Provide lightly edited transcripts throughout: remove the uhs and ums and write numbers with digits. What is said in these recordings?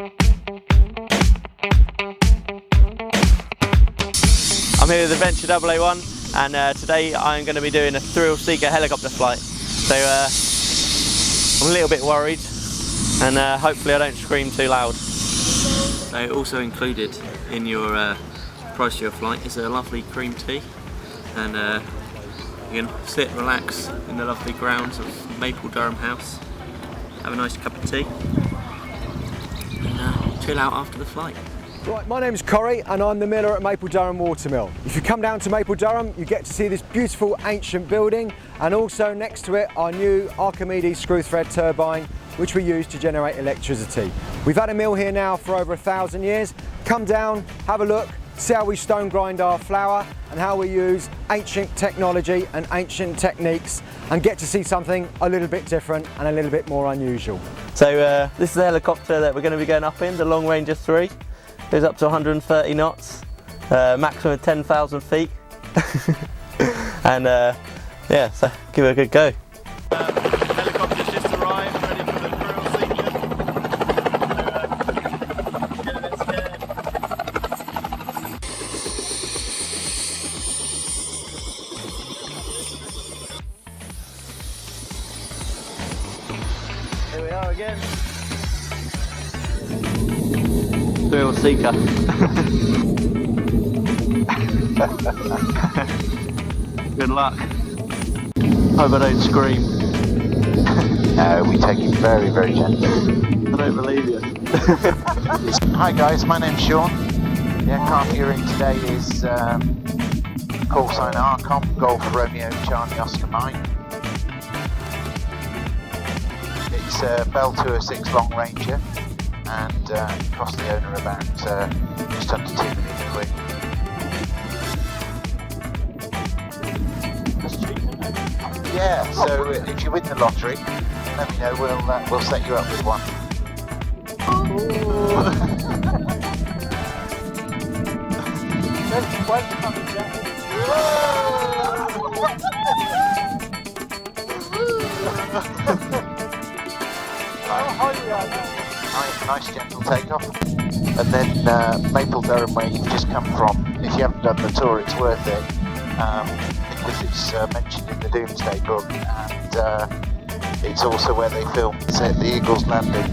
I'm here with Adventure 001 and today I'm going to be doing a thrill seeker helicopter flight. So I'm a little bit worried and hopefully I don't scream too loud. So also included in your price of your flight is a lovely cream tea, and you can sit, relax in the lovely grounds of Maple Durham House, have a nice cup of tea and chill out after the flight. Right, my name's Corey and I'm the miller at Maple Durham Watermill. If you come down to Maple Durham, you get to see this beautiful ancient building, and also next to it our new Archimedes screw thread turbine, which we use to generate electricity. We've had a mill here now for over 1,000 years. Come down, have a look, see how we stone grind our flour and how we use ancient technology and ancient techniques, and get to see something a little bit different and a little bit more unusual. So this is the helicopter that we're going to be going up in, the Long Ranger 3. Goes up to 130 knots, maximum 10,000 feet. And yeah, so give it a good go. Helicopter's just arrived, ready for the thrill seeker. Get a bit scared. Here we are again. Thrill seeker. Good luck. Hope I don't scream. No, we take it very, very gently. I don't believe you. Hi guys, my name's Sean. The aircraft you're in today is call sign Arcom, Golf Romeo Charlie Oscar Mike. It's a Bell 206 Long Ranger, and it cost the owner about just under £2 million. Yeah, so if you win the lottery, let me know, we'll set you up with one. Nice gentle takeoff. And then Maple Durham, where you've just come from, if you haven't done the tour, it's worth it, because it's mentioned in the Doomsday Book, and it's also where they filmed the Eagle's Landing.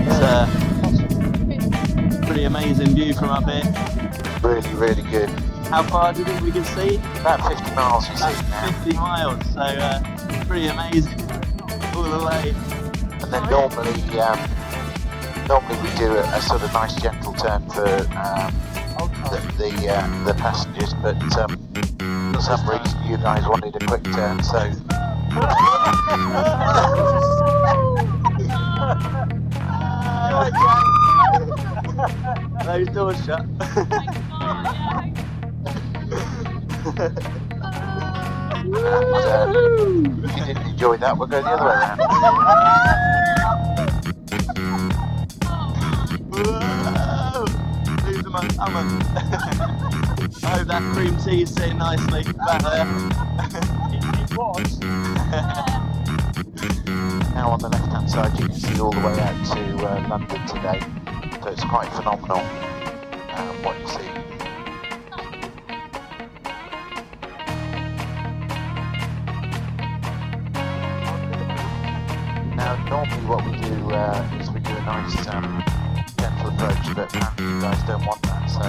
It's a pretty amazing view from up here. Really, really good. How far do you think we can see? About 50 miles you see now. 50 miles, so pretty amazing all the way. And then normally we do a sort of nice gentle turn for the passengers, but for some reason you guys wanted a quick turn, so those doors shut. And, if you didn't enjoy that, we'll go the other way around. Whoa! Lose my stomach. I hope that cream tea is sitting nicely back there. It was. Now on the left hand side you can see all the way out to London today, so it's quite phenomenal what you see. Now normally what we do is we do a nice gentle approach, but apparently you guys don't want that, so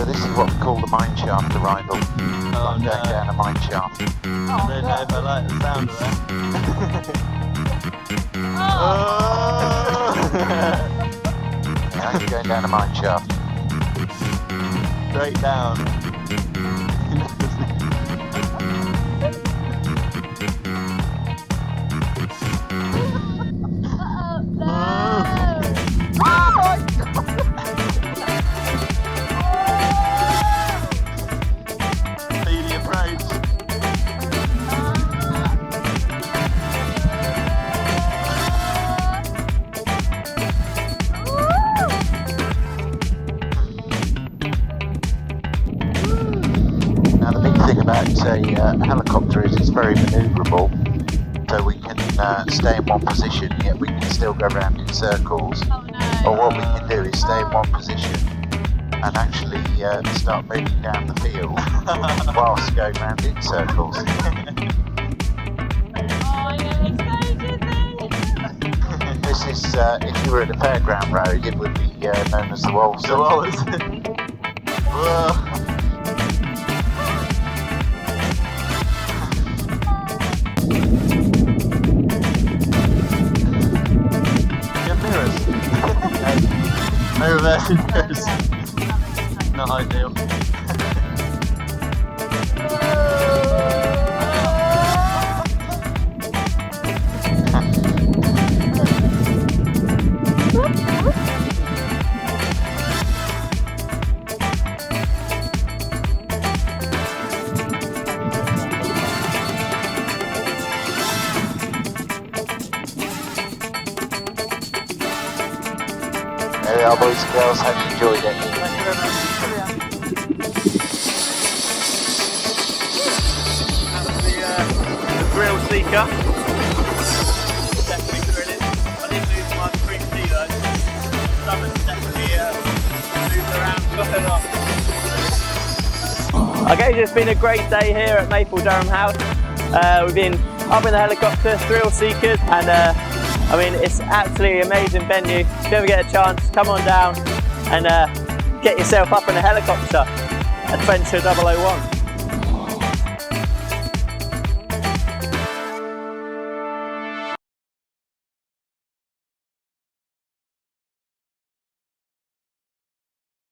this is what we call the mine shaft arrival. Oh, no. Going down a mine shaft. I don't know if I like the sound of that. Now you're going down a mine shaft. Straight down. is it's very manoeuvrable, so we can stay in one position, yet we can still go around in circles. Or what we can do is stay in one position and actually start moving down the field whilst going around in circles. This is, if you were at a fairground road, it would be known as the Walls. The Walls. No reverse mirrors. Not ideal. There we are, boys and girls, hope you enjoyed it. The Thrill Seeker. Definitely thrilling. I didn't lose my 3C though. Stomach's definitely moved around quite a lot. Okay, it's been a great day here at Maple Durham House. We've been up in the helicopter, Thrill Seekers, and I mean, it's absolutely amazing venue. If you ever get a chance, come on down and get yourself up in a helicopter. Adventure 001.